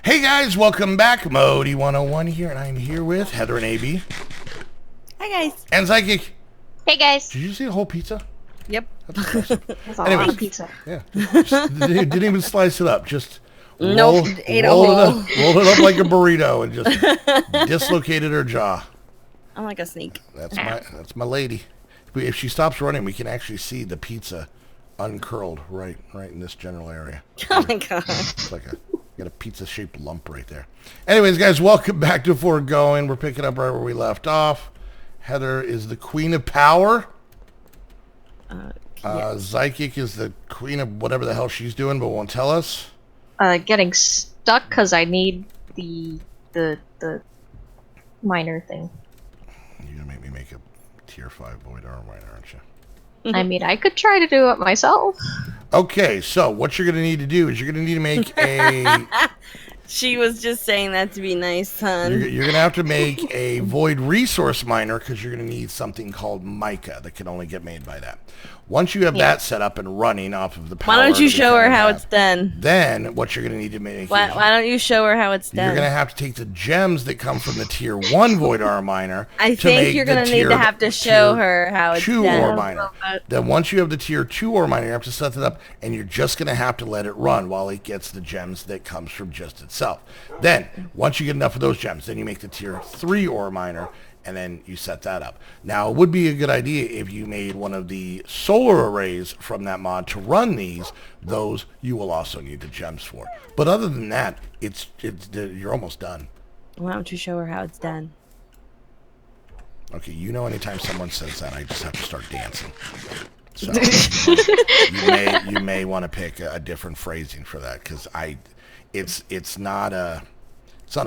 Hey guys, welcome back. Modi 101 here, and I'm here with Heather and AB. Hi guys. And ZYKIC. Hey guys. Did you see the whole pizza? Yep. That's impressive. That's a lot of pizza. Yeah. Didn't even slice it up. Just Nope. rolled it up like a burrito and just dislocated her jaw. I'm like a snake. That's my lady. If she stops running, we can actually see the pizza uncurled right in this general area. Oh my god. It's like got a pizza-shaped lump right there. Anyways, guys, welcome back to Foregoing. We're picking up right where we left off. Heather is the queen of power. Yes. ZYKIC is the queen of whatever the hell she's doing, but won't tell us. Getting stuck because I need the miner thing. You're gonna make me make a tier 5 void armor miner, aren't you? I mean, I could try to do it myself. Okay, so what you're gonna need to do is you're gonna need to make a. She was just saying that to be nice, hon. You're gonna have to make a void resource miner because you're gonna need something called mica that can only get made by that. Once you have that set up and running off of the power, why don't you show her how it's done? Then what you're gonna need to make. Why don't you show her how it's done? You're gonna have to take the gems that come from the tier 1 void armor miner. I think you're gonna need to have to show her how it's 2 done. ore miner. Then once you have the tier 2 ore miner, you have to set it up, and you're just gonna have to let it run while it gets the gems that comes from just itself. Then once you get enough of those gems, then you make the tier 3 ore miner. And then you set that up. Now, it would be a good idea if you made one of the solar arrays from that mod to run these. Those you will also need the gems for. But other than that, you're almost done. Why don't you show her how it's done? Okay, anytime someone says that, I just have to start dancing. So you may want to pick a different phrasing for that because it's not a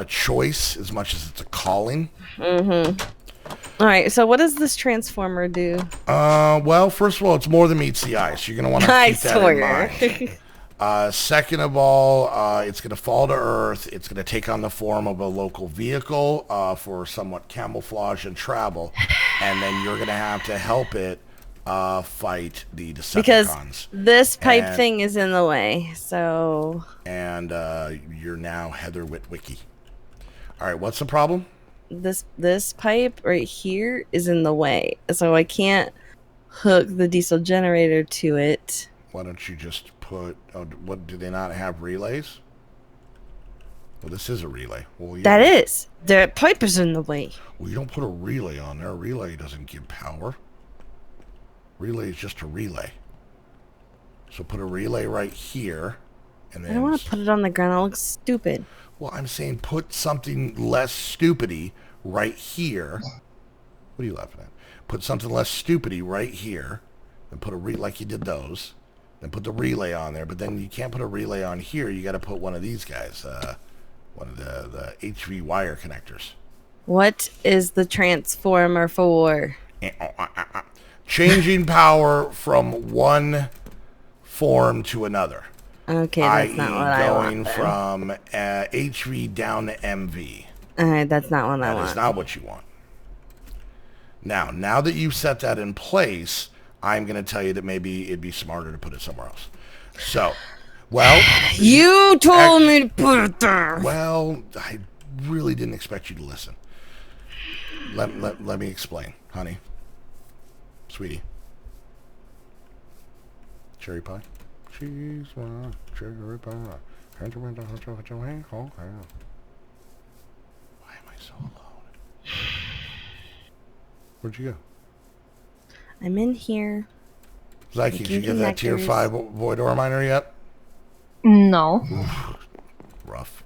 choice as much as it's a calling. All right, so what does this transformer do? Well, first of all, it's more than meets the eye, so you're going to want to keep that in mind. Second of all, it's going to fall to Earth. It's going to take on the form of a local vehicle for somewhat camouflage and travel, and then you're going to have to help it fight the Decepticons. Because this pipe thing is in the way, so... And you're now Heather Witwicky. All right, what's the problem? This pipe right here is in the way, so I can't hook the diesel generator to it. Why don't you just put... what, do they not have relays? Well, this is a relay. Well, that is. The pipe is in the way. Well, you don't put a relay on there. A relay doesn't give power. Relay is just a relay. So put a relay right here. And then I don't want to put it on the ground. It looks stupid. Well, I'm saying put something less stupidy right here. What are you laughing at? Put something less stupidy right here. Then put a relay like you did those. Then put the relay on there. But then you can't put a relay on here. You got to put one of these guys. One of the HV wire connectors. What is the transformer for? Changing power from one form to another. Okay, that's not what I want. Going from HV down to MV. Alright, that's not what I want. That is not what you want. Now that you've set that in place, I'm going to tell you that maybe it'd be smarter to put it somewhere else. So, well... You told me to put it there! Well, I really didn't expect you to listen. Let me explain, honey. Sweetie. Cherry pie? She's my cherry pie. Why am I so alone? Where'd you go? I'm in here. ZYKIC, did you get that tier 5 void ore miner yet? No. Oof, rough.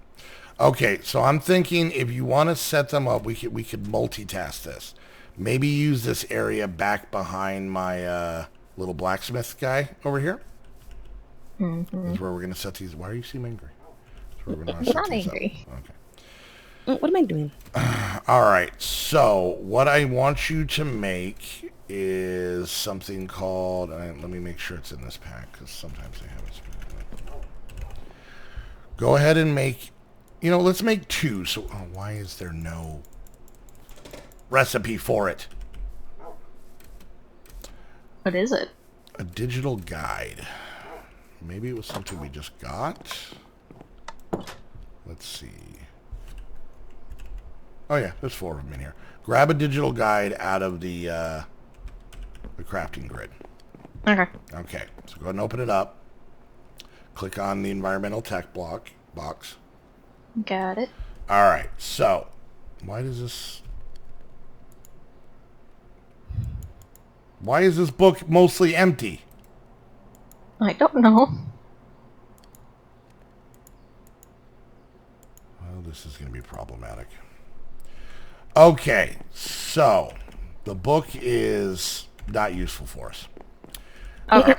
Okay, so I'm thinking if you want to set them up, we could multitask this. Maybe use this area back behind my little blacksmith guy over here. Mm-hmm. This is where we're going to set these. Why are you seem angry? I'm not angry. Okay. What am I doing? All right. So what I want you to make is something called... let me make sure it's in this pack because sometimes they have it. Go ahead and make... let's make 2. So why is there no recipe for it? What is it? A digital guide. Maybe it was something we just got. let's see. Oh yeah, there's 4 of them in here. Grab a digital guide out of the crafting grid. Okay. Okay, so go ahead and open it up. Click on the environmental tech box. Got it. All right, so why is this book mostly empty? I don't know. Well, this is going to be problematic. Okay, so the book is not useful for us. Okay.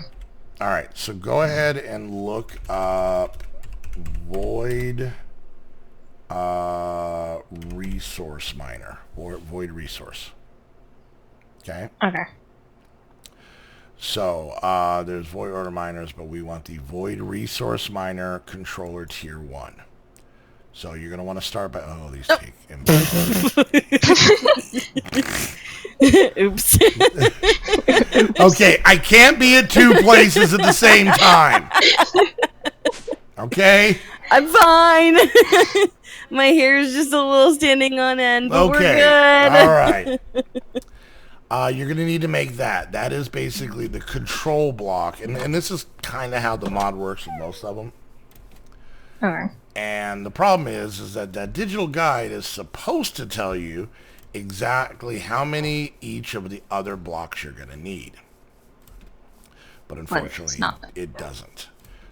All right, so go ahead and look up void resource miner or void resource. Okay. Okay. So there's void order miners, but we want the void resource miner controller tier 1. So you're gonna want to start by these take. Oops. Okay, I can't be at 2 places at the same time. Okay. I'm fine. My hair is just a little standing on end, but we're Okay. good. All right. You're going to need to make that. That is basically the control block. And this is kind of how the mod works with most of them. Okay. And the problem is that digital guide is supposed to tell you exactly how many each of the other blocks you're going to need. But unfortunately, it doesn't.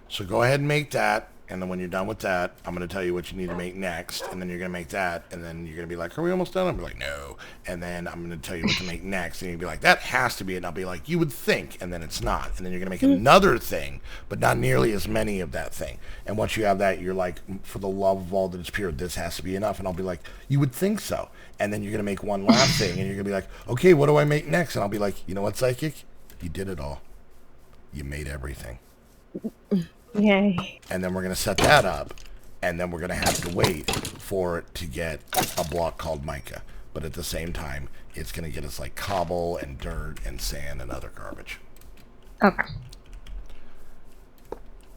So go ahead and make that. And then when you're done with that, I'm going to tell you what you need to make next. And then you're going to make that. And then you're going to be like, are we almost done? I'll be like, no. And then I'm going to tell you what to make next. And you'll be like, that has to be it. And I'll be like, you would think. And then it's not. And then you're going to make another thing, but not nearly as many of that thing. And once you have that, you're like, for the love of all that is pure, this has to be enough. And I'll be like, you would think so. And then you're going to make one last thing. And you're going to be like, okay, what do I make next? And I'll be like, you know what, Psychic? You did it all. You made everything. Yay. And then we're going to set that up, and then we're going to have to wait for it to get a block called mica. But at the same time, it's going to get us like cobble and dirt and sand and other garbage. Okay.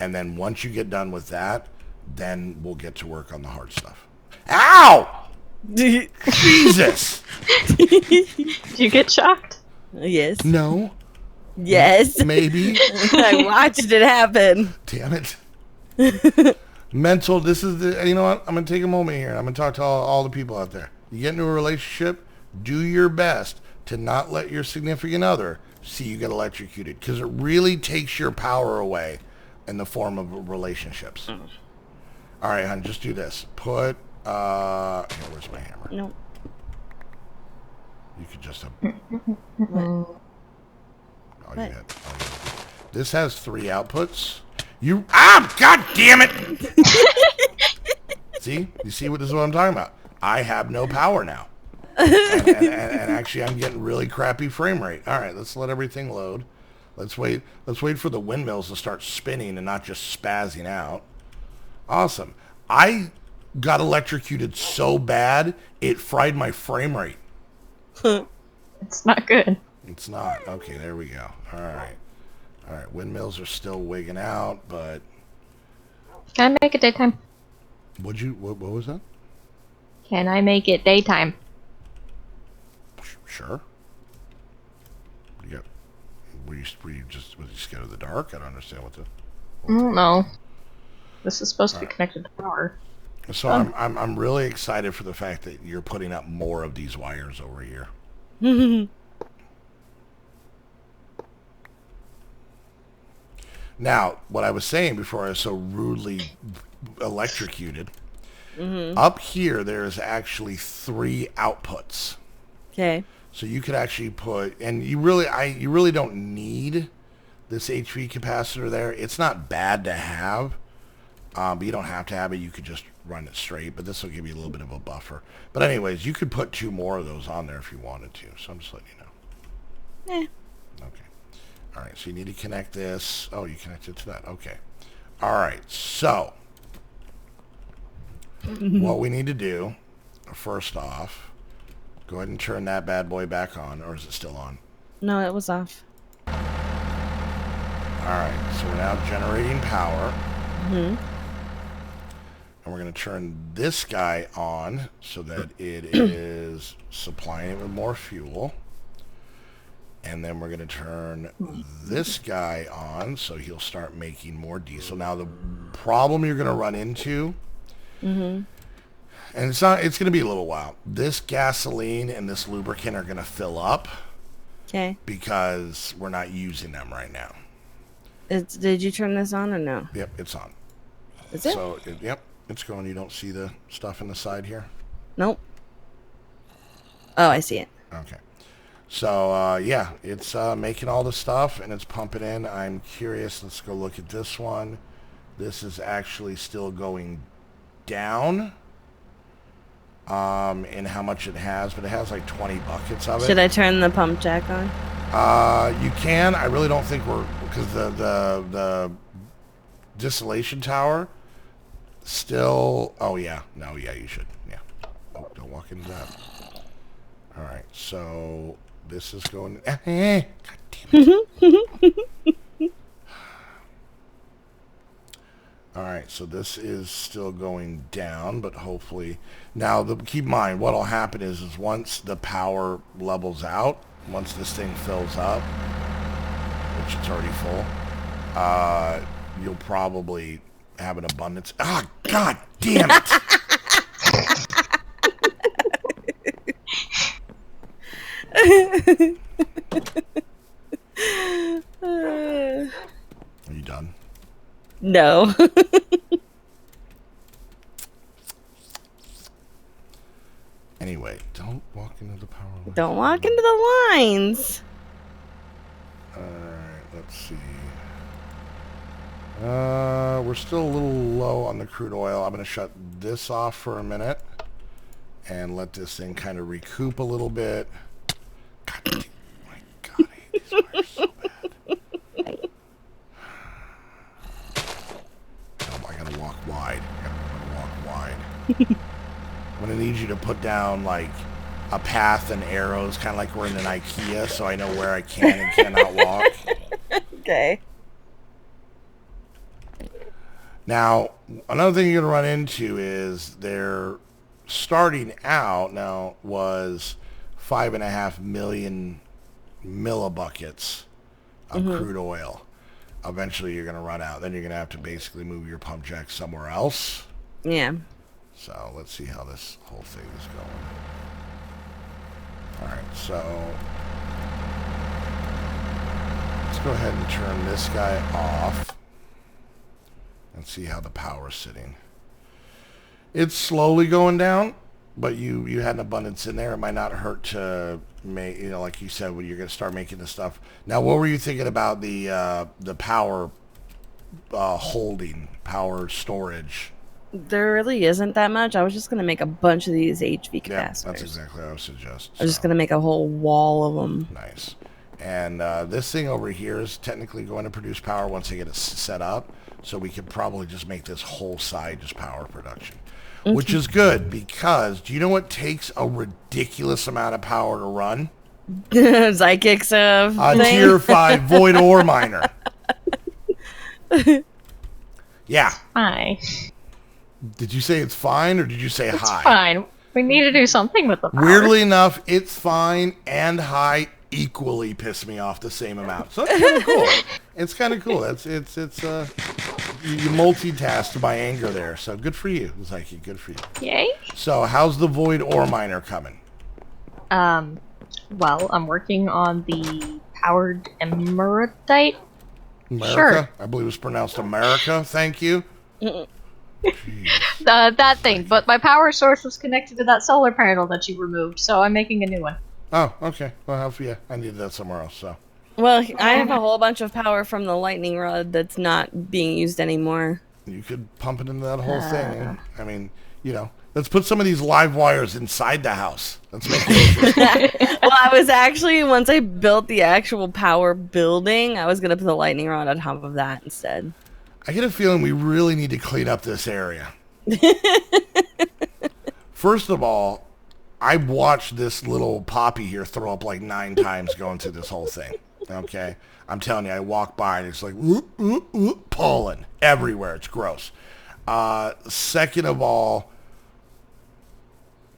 And then once you get done with that, then we'll get to work on the hard stuff. Ow! Jesus! Did you get shocked? Yes. No. Yes. Maybe. I watched it happen. Damn it. Mental, this is the, you know what? I'm going to take a moment here. I'm going to talk to all the people out there. You get into a relationship, do your best to not let your significant other see you get electrocuted, because it really takes your power away in the form of relationships. All right, hon, just do this. Put, here, where's my hammer? No. You could just have... What? Oh, yeah. This has 3 outputs. God damn it! See? You see what this is what I'm talking about? I have no power now. and actually, I'm getting really crappy frame rate. All right, let's let everything load. Let's wait for the windmills to start spinning and not just spazzing out. Awesome. I got electrocuted so bad, it fried my frame rate. It's not good. It's not. Okay, there we go. All right. All right, windmills are still wigging out, but... Can I make it daytime? What was that? Can I make it daytime? Sure. Were you scared of the dark? I don't understand what the... No. This is supposed to be connected to power. So I'm really excited for the fact that you're putting up more of these wires over here. Now, what I was saying before I was so rudely electrocuted, up here there's actually 3 outputs. Okay. So you could actually put, and you really don't need this HP capacitor there. It's not bad to have, but you don't have to have it. You could just run it straight, but this will give you a little bit of a buffer. But anyways, you could put 2 more of those on there if you wanted to. So I'm just letting you know. Okay. All right, so you need to connect this. Oh, you connected to that. Okay. All right, so what we need to do, first off, go ahead and turn that bad boy back on, or is it still on? No, it was off. All right, so we're now generating power. And we're going to turn this guy on so that it is supplying it with more fuel. And then we're going to turn this guy on so he'll start making more diesel. Now, the problem you're going to run into, and it's going to be a little while, this gasoline and this lubricant are going to fill up. Okay. Because we're not using them right now. Did you turn this on or no? Yep, it's on. Is it? So, yep, it's going. You don't see the stuff in the side here? Nope. Oh, I see it. Okay. So, yeah, it's making all the stuff, and it's pumping in. I'm curious. Let's go look at this one. This is actually still going down in how much it has, but it has like 20 buckets of it. Should I turn the pump jack on? You can. I really don't think because the distillation tower still. Oh yeah, no, yeah, you should. Yeah. Oh, don't walk into that. All right, so this is going. God damn it! All right, so this is still going down, but hopefully now. Keep in mind, what'll happen is once the power levels out. Once this thing fills up, which it's already full, you'll probably have an abundance. Ah, God damn it! Are you done? No. Anyway, don't walk into the power line. Don't walk into the lines. Alright, let's see. We're still a little low on the crude oil. I'm going to shut this off for a minute and let this thing kind of recoup a little bit. God damn, my God, I hate these wires so bad. Oh, I got to walk wide. I'm going to need you to put down, like, a path and arrows, kind of like we're in an IKEA, so I know where I can and cannot walk. Okay. Now, another thing you're going to run into is their starting out now was 5.5 million millibuckets of crude oil. Eventually, you're going to run out. Then you're going to have to basically move your pump jack somewhere else. Yeah. So let's see how this whole thing is going. All right, so let's go ahead and turn this guy off and see how the power's sitting. It's slowly going down, but you had an abundance in there. It might not hurt to make, like you said, when you're going to start making the stuff. Now, what were you thinking about the power holding, power storage? There really isn't that much. I was just going to make a bunch of these HV capacitors. Yeah, that's exactly what I would suggest. I was just going to make a whole wall of them. Nice. And this thing over here is technically going to produce power once they get it set up. So we could probably just make this whole side just power production. Which is good because do you know what takes a ridiculous amount of power to run? ZYKIC's a tier 5 void ore miner. Yeah. Hi. Did you say it's fine or did you say It's high? fine. We need to do something with the power. Weirdly enough, it's fine and high equally piss me off the same amount. So it's kind of cool. It's kind of cool. It's you multitasked my anger there. So good for you, ZYKIC. Good for you. Yay. So how's the void ore miner coming? Well, I'm working on the powered emeritite. America? Sure. I believe it's pronounced America. Thank you. That thing, but my power source was connected to that solar panel that you removed, so I'm making a new one. Oh, okay. Well, yeah, I needed that somewhere else. So. Well, I have a whole bunch of power from the lightning rod that's not being used anymore. You could pump it into that whole thing. I mean, let's put some of these live wires inside the house. Let's make it. Well, I was actually, once I built the actual power building, I was going to put the lightning rod on top of that instead. I get a feeling we really need to clean up this area. First of all, I watched this little poppy here throw up like 9 times going through this whole thing. Okay? I'm telling you, I walk by and it's like pollen everywhere. It's gross. Second of all,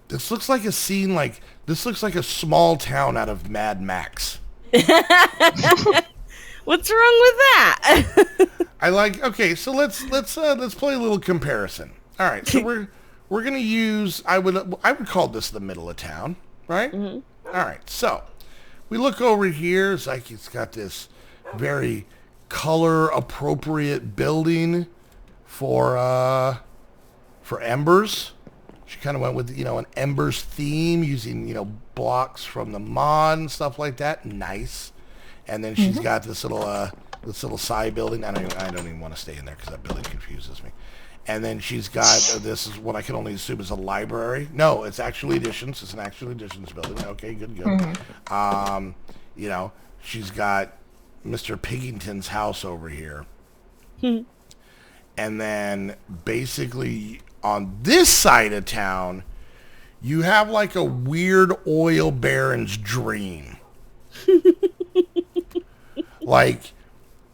this looks like a scene this looks like a small town out of Mad Max. What's wrong with that? Okay, so let's play a little comparison. All right, so we're gonna use I would call this the middle of town, right? Mm-hmm. All right, so we look over here. It's like it's got this very color appropriate building for Embers. She kind of went with an Embers theme using blocks from the mod and stuff like that. Nice. And then she's got this little side building. I don't even want to stay in there because that building confuses me. And then she's got this is what I can only assume is a library. No, it's actually Editions. It's an actual Editions building. Okay, good. Mm-hmm. She's got Mr. Piggington's house over here. And then basically on this side of town, you have like a weird oil baron's dream. Like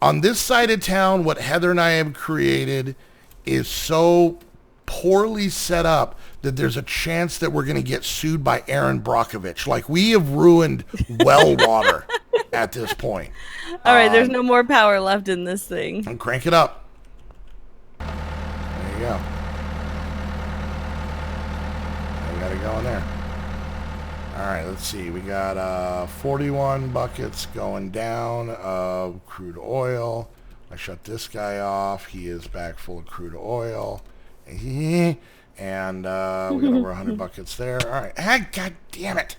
on this side of town, what Heather and I have created is so poorly set up that there's a chance that we're going to get sued by Aaron Brockovich. Like we have ruined well water at this point. All right, there's no more power left in this thing. And crank it up. There you go. You got to go in there. All right, let's see. We got 41 buckets going down of crude oil. I shut this guy off. He is back full of crude oil. And we got over 100 buckets there. All right. Ah, God damn it.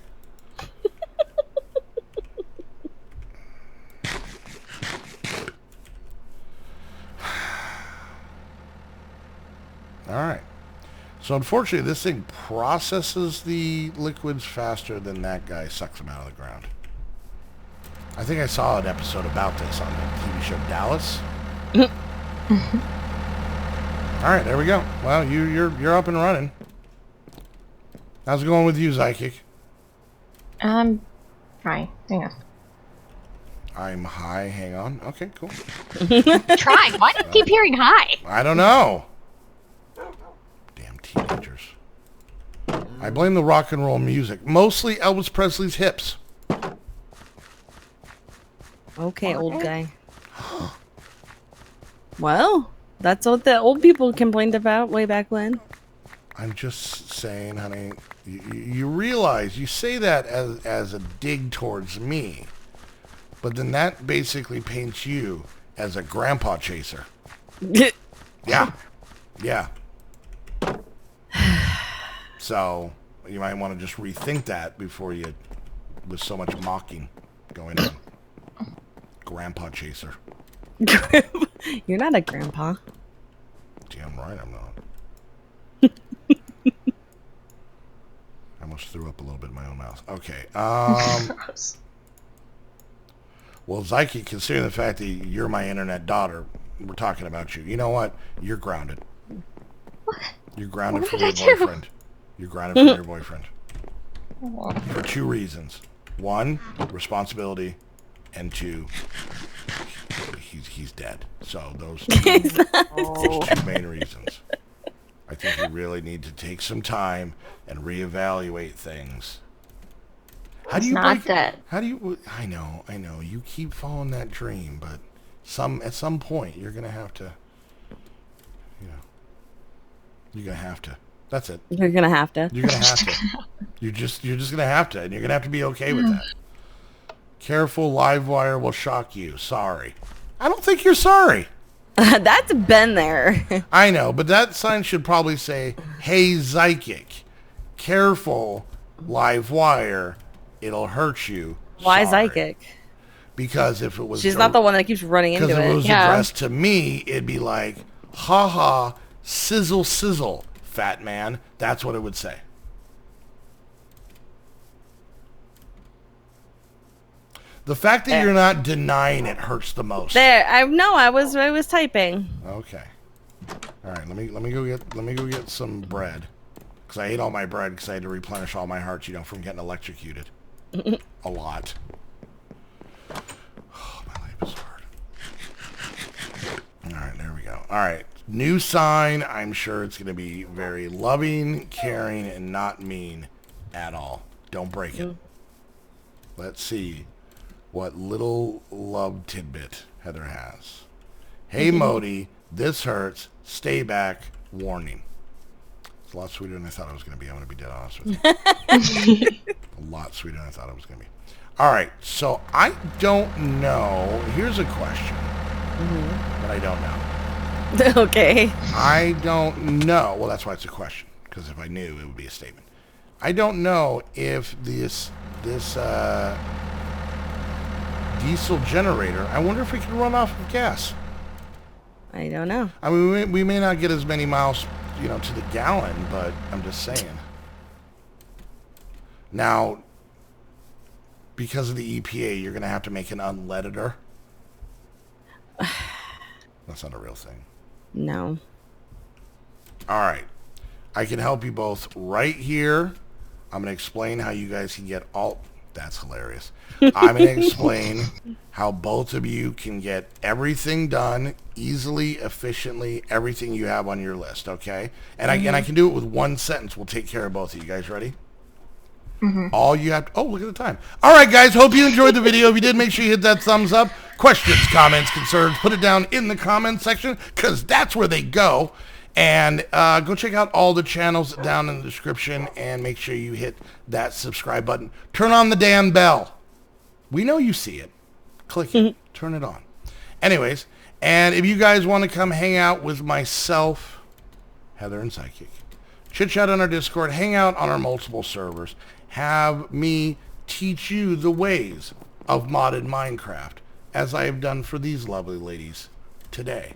All right. So unfortunately, this thing processes the liquids faster than that guy sucks them out of the ground. I think I saw an episode about this on the TV show Dallas. All right, there we go. Well, you're up and running. How's it going with you, ZYKIC? Trying. Hang on. I'm high. Hang on. Okay, cool. Trying. Why do you keep hearing high? I don't know. Damn teenagers. I blame the rock and roll music. Mostly Elvis Presley's hips. Okay, old guy. Well, that's what the old people complained about way back when. I'm just saying, honey, you realize, you say that as a dig towards me, but then that basically paints you as a grandpa chaser. Yeah. Yeah. So, you might want to just rethink that before you, with so much mocking going on. Grandpa chaser. You're not a grandpa. Damn right I'm not. I almost threw up a little bit in my own mouth. Okay. Well, ZYKIC, considering the fact that you're my internet daughter, we're talking about you. You know what? You're grounded. What? You're grounded What from did your I do? boyfriend. You're grounded from your boyfriend. For two reasons. One, responsibility, and two, he's dead. So those two main reasons. I think you really need to take some time and reevaluate things. How do you not dead. How do you? I know. You keep following that dream, but at some point you're gonna have to. You're gonna have to. That's it. You're gonna have to. You're gonna have to. You're just gonna have to, and you're gonna have to be okay with that. Careful, Livewire will shock you. Sorry. I don't think you're sorry. That's been there. I know, but that sign should probably say, "Hey, ZYKIC, careful, Livewire, it'll hurt you." Why Sorry. ZYKIC? Because if it was... She's not the one that keeps running into Because if it was it. addressed to me, it'd be like, "Ha ha, sizzle, sizzle, fat man." That's what it would say. The fact that you're not denying it hurts the most. There, I was typing. Okay. All right, let me go get some bread, because I ate all my bread because I had to replenish all my hearts, from getting electrocuted. A lot. Oh, my life is hard. All right, there we go. All right, New sign. I'm sure it's going to be very loving, caring, and not mean at all. Don't break it. Let's see what little love tidbit Heather has. Hey, Modi, this hurts. Stay back. Warning. It's a lot sweeter than I thought it was going to be. I'm going to be dead honest with you. A lot sweeter than I thought it was going to be. All right, so I don't know. Here's a question that I don't know. Okay. I don't know. Well, that's why it's a question, because if I knew, it would be a statement. I don't know if this diesel generator, I wonder if we can run off of gas. I don't know. I mean, we may not get as many miles, to the gallon, but I'm just saying. Now, because of the EPA, you're going to have to make an unleadeder. That's not a real thing. No. All right. I can help you both right here. I'm going to explain how you guys can get all... That's hilarious. I'm going to explain how both of you can get everything done easily, efficiently, everything you have on your list, okay? And I can do it with one sentence. We'll take care of both of you. Guys ready? All you have to... Oh, look at the time. All right, guys. Hope you enjoyed the video. If you did, make sure you hit that thumbs up. Questions, comments, concerns, put it down in the comments section, because that's where they go. And go check out all the channels down in the description, and make sure you hit that subscribe button. Turn on the damn bell. We know you see it. Click it. Turn it on. Anyways, and if you guys want to come hang out with myself, Heather, and ZYKIC, chit chat on our Discord, hang out on our multiple servers, have me teach you the ways of modded Minecraft, as I have done for these lovely ladies today.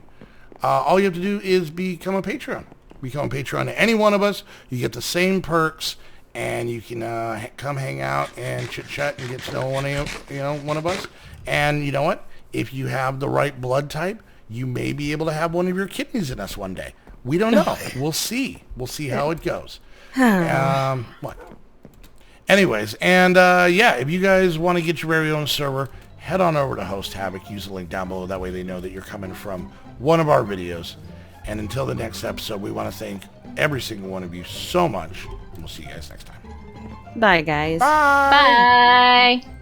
All you have to do is become a Patreon. Become a Patreon to any one of us. You get the same perks, and you can come hang out and chit chat and get to know one of us. And you know what? If you have the right blood type, you may be able to have one of your kidneys in us one day. We don't know. We'll see. We'll see how it goes. What? Anyways, and yeah, if you guys want to get your very own server, head on over to Host Havoc. Use the link down below. That way they know that you're coming from one of our videos. And until the next episode, we want to thank every single one of you so much. And we'll see you guys next time. Bye, guys. Bye. Bye.